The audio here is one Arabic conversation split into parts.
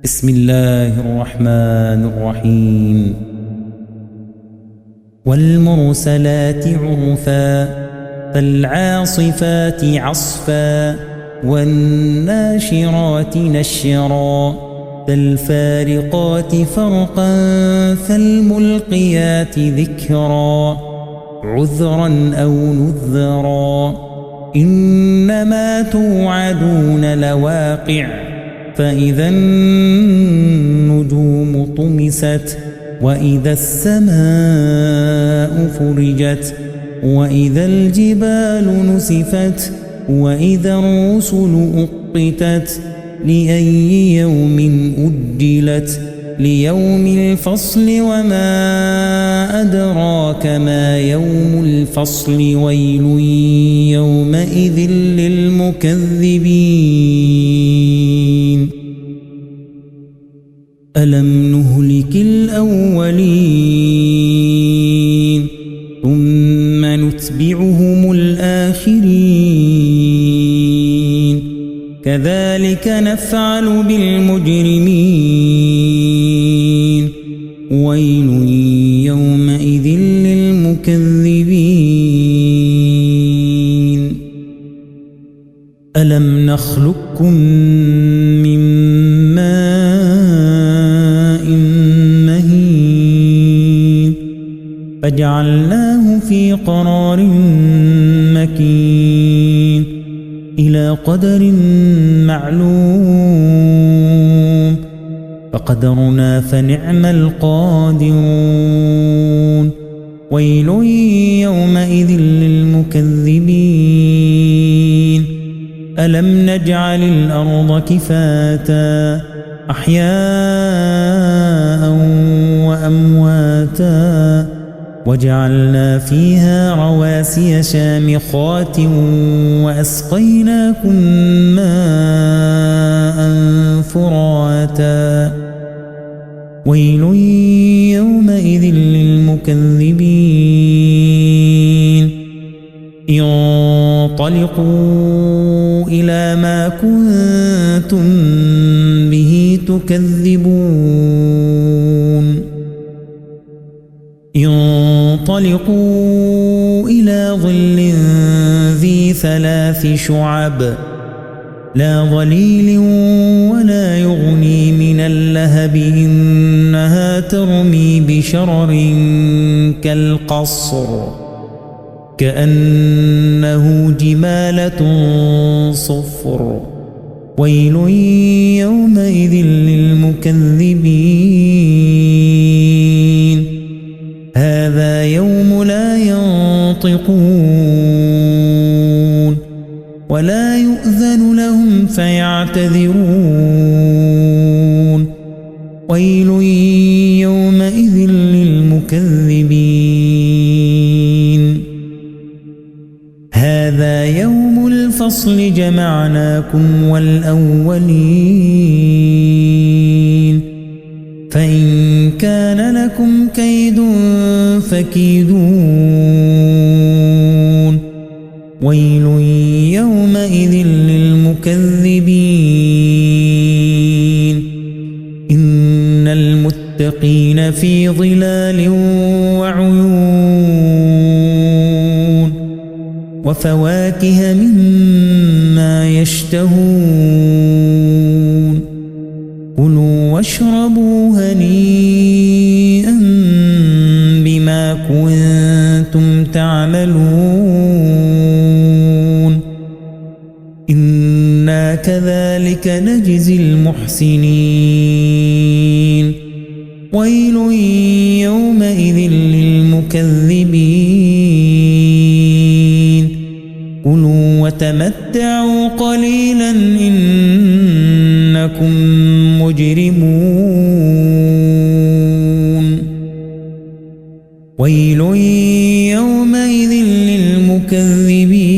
بسم الله الرحمن الرحيم. والمرسلات عرفا فالعاصفات عصفا والناشرات نشرا فالفارقات فرقا فالملقيات ذكرا عذرا أو نذرا إنما توعدون لواقع فإذا النجوم طمست وإذا السماء فرجت وإذا الجبال نسفت وإذا الرسل أقتت لأي يوم أجلت ليوم الفصل وما أدراك ما يوم الفصل ويل يومئذ للمكذبين ألم نهلك الأولين ثم نتبعهم الآخرين كذلك نفعل بالمجرمين ويل يومئذ للمكذبين ألم نخلقكم من ماء مهين فجعلناه في قرار مكين إلى قدر معلوم فقدرنا فنعم القادرون ويل يومئذ للمكذبين ألم نجعل الأرض كفاتا أحياء وأمواتا وجعلنا فيها رواسي شامخات وأسقيناكم ماء فراتا ويل يومئذ للمكذبين انطلقوا إلى ما كنتم به تكذبون انطلقوا إلى ظل ذي 3 شعب لا ظليل ولا يغني من اللهب إنها ترمي بشرر كالقصر كأنه جمالة صفر ويل يومئذ للمكذبين هذا يوم لا ينطقون ولا يؤذن لهم فيعتذرون ويل يومئذ للمكذبين هذا يوم الفصل جمعناكم والأولين فإن كان لكم كيد فكيدون ويل يومئذ للمكذبين إن المتقين في ظلال وعيون وفواكه مما يشتهون كلوا واشربوا هنيئا بما كنتم تعملون إنا كذلك نجزي المحسنين ويل يومئذ للمكذبين كلوا وتمتعوا قليلا إنكم مجرمون ويل يومئذ للمكذبين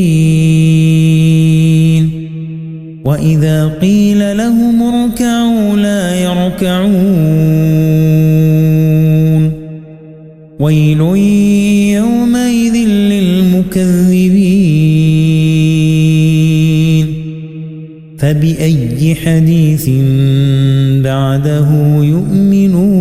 وإذا قيل لهم اركعوا لا يركعون ويل يومئذ للمكذبين فبأي حديث بعد بعده يؤمنون